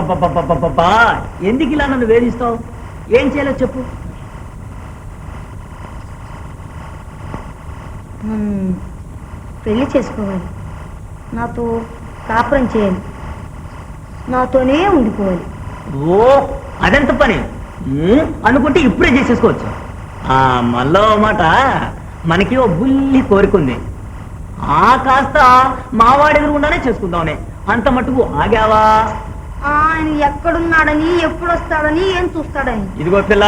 అబ్బబ్బబ్బబ్బబ్బబ్బా! ఎందుకు ఇలా నన్ను వేధిస్తావు? ఏం చేయాలో చెప్పు. పెళ్లి చేసుకోవాలి, నాతో కాపురం చేయాలి, నాతోనే ఉండిపోవాలి. ఓ అదెంత పని అనుకుంటే ఇప్పుడే చేసేసుకోవచ్చు. మళ్ళీ మాట మనకి ఓ బుల్లి కోరికుంది. కాస్త మావాడి ఎదురుగుండానే చేసుకుందామని. అంత మటుకు ఆగావా? ఆయన ఎక్కడున్నాడని, ఎప్పుడు వస్తాడని, ఏం చూస్తాడని. ఇదిగో పిల్ల,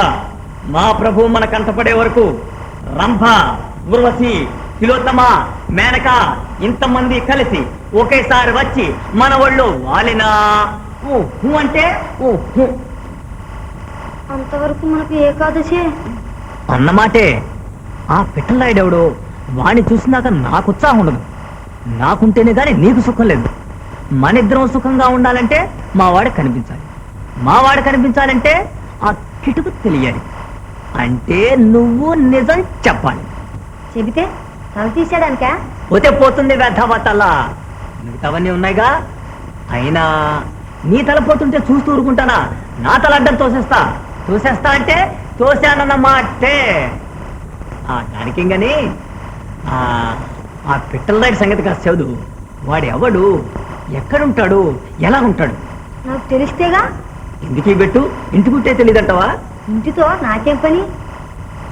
మా ప్రభు మన కంటపడే వరకు రంభ, ఉర్వశి, తిలోత్తమ, మేనక ఇంతమంది కలిసి ఒకేసారి వచ్చి మన ఒళ్ళు వాలినా అంటే అంతవరకు మనకు ఏకాదశి అన్నమాటే. ఆ పిట్టలాడెవడు వాణ్ణి చూసినాక నాకు ఉత్సాహం ఉండదు. నాకుంటేనే గాని నీకు సుఖం లేదు. మన ఇద్దరం సుఖంగా ఉండాలంటే మావాడు కనిపించాలి. మావాడు కనిపించాలంటే ఆ కిటుకు తెలియాలి. అంటే నువ్వు నిజం చెప్పాలి. చెబితే తల తీసేయడానిక? పోతే పోతుంది వ్యర్థవతల్లా. మిగతావన్నీ ఉన్నాయిగా. అయినా నీ తల పోతుంటే చూస్తూ ఊరుకుంటానా? నా తల అడ్డం తోసేస్తా అంటే తోసానన్నమాటే. దానికి గాని ఆ పిట్టలదాడి సంగతి కాస్త చదువు. వాడు ఎవడు, ఎక్కడుంటాడు, ఎలా ఉంటాడు? నాకు తెలిస్తేగా. ఇంటికి పెట్టు, ఇంటికుంటే తెలియదంటావా? ఇంటితో నాకేం పని?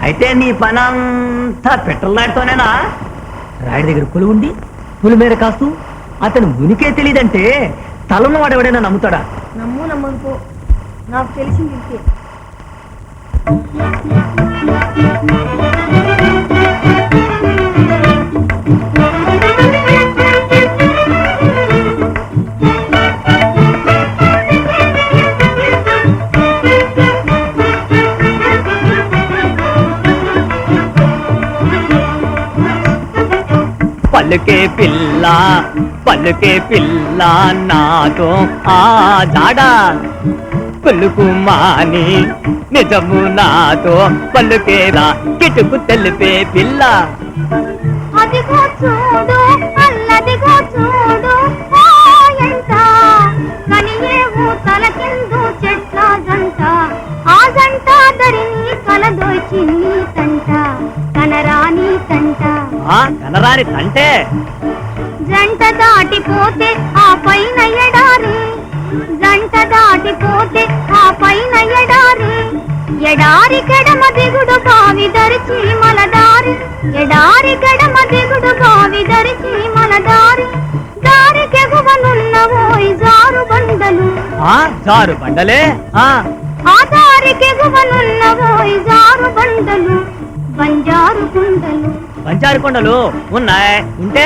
అయితే నీ పనంతా పిట్టలదాడితోనేనా? రాయుడి దగ్గర పులి ఉండి పులి మీద కాస్తూ అతను ఉనికే తెలియదంటే తలను వాడు ఎవడైనా నమ్ముతాడా? నమ్మకపో, నాకు తెలిసింది ఇంతే. పలుకే పిల్ల నాతో జాడా పలుకు మాని నిజము నాతో పలుకేరా కిటుకు తెలిపే పిల్ల. అదిగో చూడు, అల్లదిగో చూడు, కనియేవు తల కిందు చెట్ల జంట, ఆ జంట దరిని కలదోచి నీ తంట, కనరాని తంట. కనరాని తంటే జంట దాటిపోతే ఆ పైన ఎడారి, జంట దాటిపోతే ఆ పైన ఎడారి, ఎడారి గడమ దిగుడు బావి దరిచి మలదారి, ఎడారి గడమ దిగుడు బావి దరిచి మలదారి, దారికెగువనున్నవోయ్ జారు బండలు. జారు బండలే? ఆ దారికెగువనున్నవోయ్ జారు బండలు, బంజారు కొండలు. బంజారు కొండలు ఉన్నాయి. ఉంటే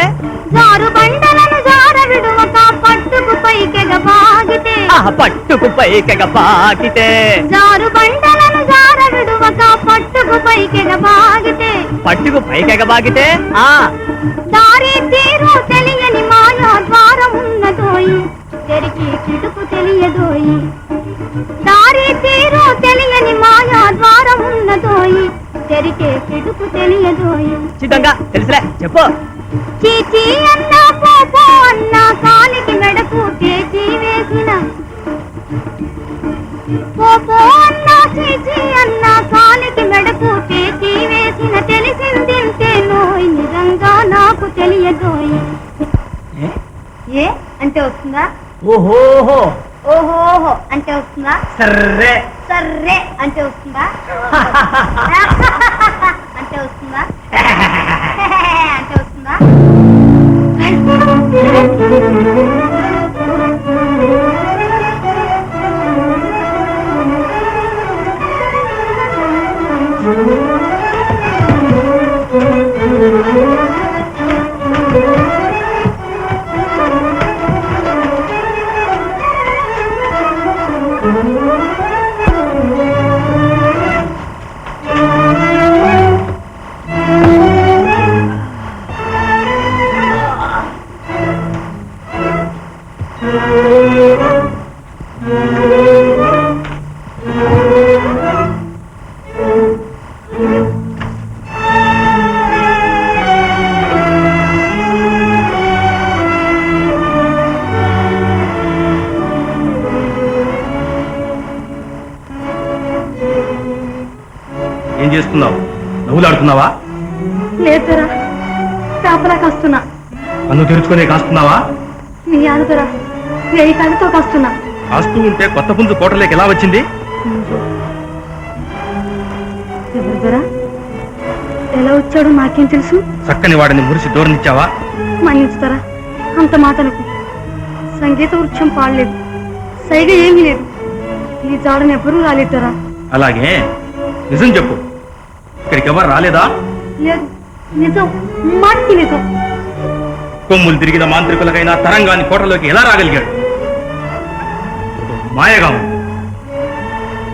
జారు బండలను జార విడువక పట్టుకు పైకెగబాగితే, పట్టుకు పైకెగబాగితే, జారు బండలను జార విడువక పట్టుకు పైకెగబాగితే, పట్టుకు పైకెగబాగితే దారి తీరు తెలియని మాయా ద్వారం ఉన్నదోయి, తెరికి కిటుకు తెలియదోయి. దారి తీరు తెలియని మాయా ద్వారం ఉన్నదోయి, తెరికే కిటుకు తెలియదోయి. చిత్తంగా తెలుసులే, చెప్పు. చీచీ అన్నా పోపో అన్నా కాలికి మెడకు తేచి వేసిన, పోపో అన్నా చీచీ అన్నా కాలికి మెడకు తేచి వేసిన, తెలిసిందింతే నోయ్ నిజంగా నాకు తెలియదోయి. ఏ అంటే వస్తుందా? ఓహోహో. ఓహోహో అంటే వస్తుందా? సర్రే సర్రే అంటే వస్తుందా? అంటే వస్తుందా? అంటే వస్తుందా? చేస్తున్నావు? నవ్వులాడుతున్నావా? లేదురా, కాపలా కాస్తున్నా. కన్ను తెరుచుకునే కాస్తున్నావా? నీ ఆనుదరా, వేయి కళ్ళతో కాస్తున్నా. కాస్తూ ఉంటే కొత్త పుంజు కోటలోకి ఎలా వచ్చింది? ఎవరుదరా, ఎలా వచ్చాడో నాకేం తెలుసు? చక్కని వాడిని మురిసి దూరనిచ్చావా? మన్నించుతారా, అంత మాటలకు. సంగీత వృక్షం పాడలేదు, సైగ ఏమీ లేదు. ఈ జాడను ఎవ్వరూ రాలేదరా. అలాగే నిజం చెప్పు, ఇక్కడికి ఎవరు రాలేదా? లేదు, నిజం, మాటికి నిజం. కొమ్ములు తిరిగిన మాంత్రికులకైనా తరంగాన్ని కోటలోకి ఎలా రాగలిగాడు? మాయగా ఉంది.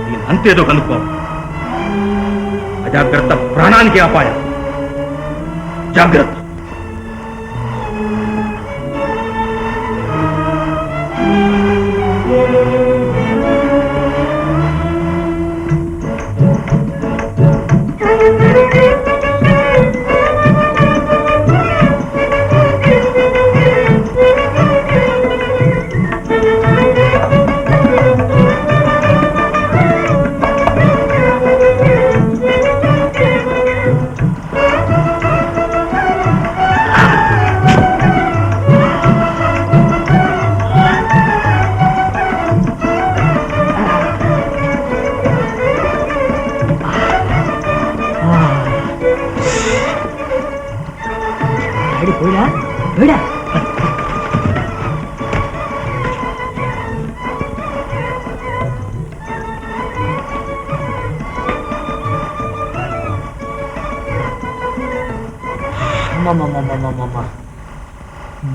దీని అంతేదో కనుక్కో. అజాగ్రత్త ప్రాణానికి అపాయం. జాగ్రత్త. పోయినా పోయినా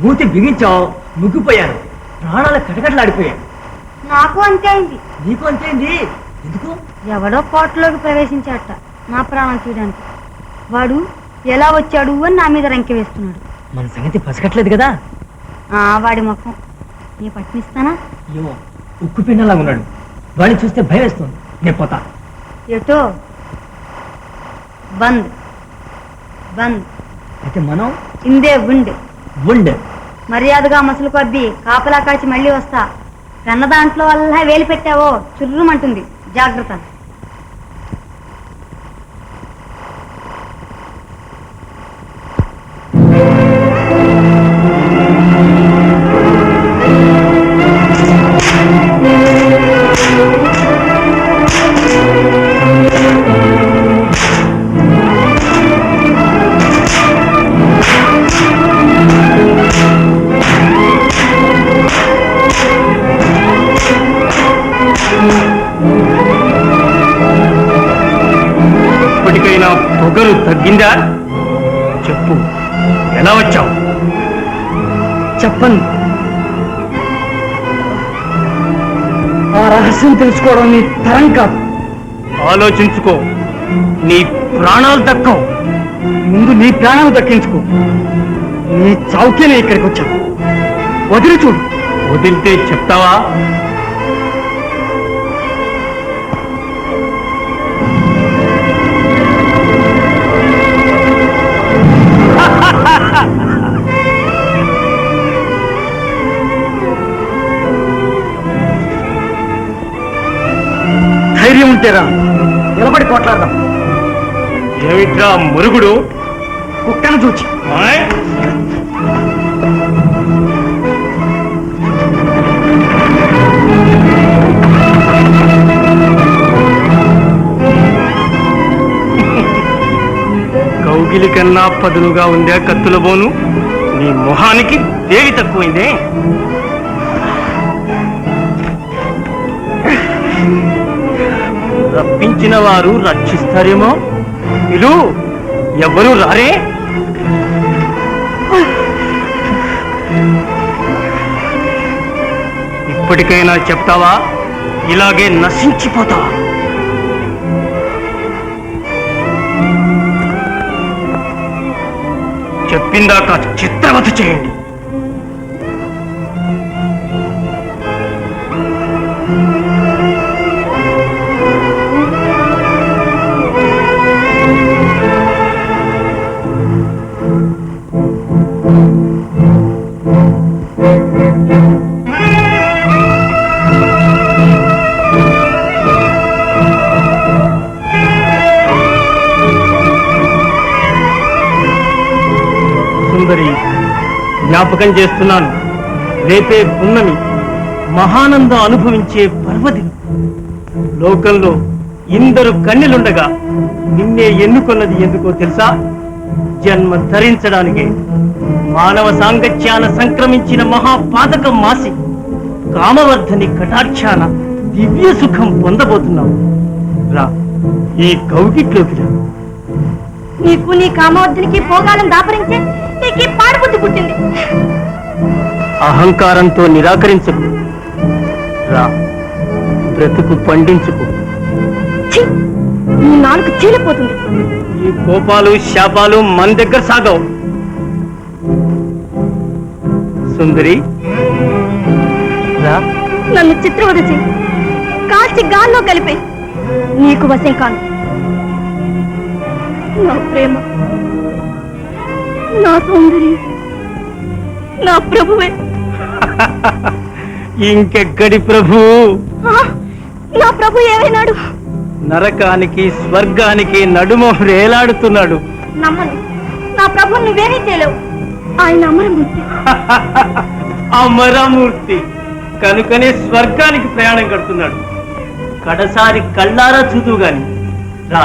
మూతి బిగించావు, ముగ్గిపోయాను. ప్రాణాలు కటకటలాడిపోయాను. నాకు అంతే అయింది. నీకు అంతేంది? ఎందుకు? ఎవడో కోటలోకి ప్రవేశించాట నా ప్రాణం తీయడానికి. వాడు ఎలా వచ్చాడు అని నా మీద రంకె వేస్తున్నాడు. మన సంగతి పసకట్లేదు కదా. వాడి ముఖం నీ పట్టినిస్తానా? ఏమో, ఉక్కు పిండలాగా ఉన్నాడు. వాడిని చూస్తే భయం వేస్తుంది. నేను పోతా. ఎటో బంద్ బంద్. అయితే మనం ఇందే ఉండ్ ఉండ్. మర్యాదగా మసలు కొద్దీ కాపలా కాచి మళ్ళీ వస్తా. కన్న దాంట్లో వల్ల వేలు పెట్టావో చుర్రుమంటుంది. జాగ్రత్త. ఇప్పటికైనా పొగరు తగ్గిందా? చెప్పు, ఎలా వచ్చావు? చెప్పను. ఆ రహస్యం తెలుసుకోవడం నీ తరం కాదు. ఆలోచించుకో, నీ ప్రాణాలు దక్కవు. ముందు నీ ప్రాణాలు దక్కించుకో. నీ చౌకీనే ఇక్కడికి వచ్చాను. వదిలి చూడు. వదిలితే చెప్తావా? ధైర్యం ఉంటేరా, నిలబడి కొట్లాడదాం. ఏమిట్రా మురుగుడు? కుక్కను చూచి. కౌగిలి కన్నా పదునుగా ఉందే కత్తుల బోను. నీ మొహానికి దేవి తక్కువైందే. రప్పించిన వారు రక్షిస్తారేమో. ఇలు ఎవరు రారే? ఇప్పటికైనా చెప్తావా? ఇలాగే నశించిపోతావా? చెప్పిందాక చిత్రవత చేయండి. జ్ఞాపకం చేస్తున్నాను. రేపే పున్నమి, మహానందం అనుభవించే పర్వదినం. లోకంలో ఇందరు కన్నెలుండగా నిన్నే ఎన్నుకొన్నది ఎందుకో తెలుసా? జన్మ ధరించడానికే. మానవ సాంగత్యాన సంక్రమించిన మహాపాతకం మాసి కామవర్ధని కటాక్షాన దివ్య సుఖం పొందబోతున్నావు. రా, ఈ కౌగిట్లోకి రా. నీకు నీ కామవర్ధనికి భోగాలను దాపరించే నీకు ఈ పాడుబుద్ధి పుట్టింది. అహంకారంతో నిరాకరించకు. రా, బ్రతుకు పండించుకో. ఛీ! నీ నాలుగు చీలిపోతుంది. ఈ కోపాలు శాపాలు మన దగ్గర సాగవు. సుందరి, రా. నన్ను చిత్రవద చెయ్యి, కాల్చి గాల్లో కలిపే. నీకు వశం కాను. నా ప్రేమ, నా సౌందర్యం, నా ప్రభువే. ఇంకెక్కడి ప్రభు? ఆ, నా ప్రభు ఏమైనాడు? నరకానికి స్వర్గానికి నడుమ వేలాడుతున్నాడు. నమ్మను. నా ప్రభు నువ్వేమీ చేయలేవు. ఆయన అమరమూర్తి. అమరమూర్తి కనుకనే స్వర్గానికి ప్రయాణం కడుతున్నాడు. కడసారి కళ్ళారా చూదు గాని రా.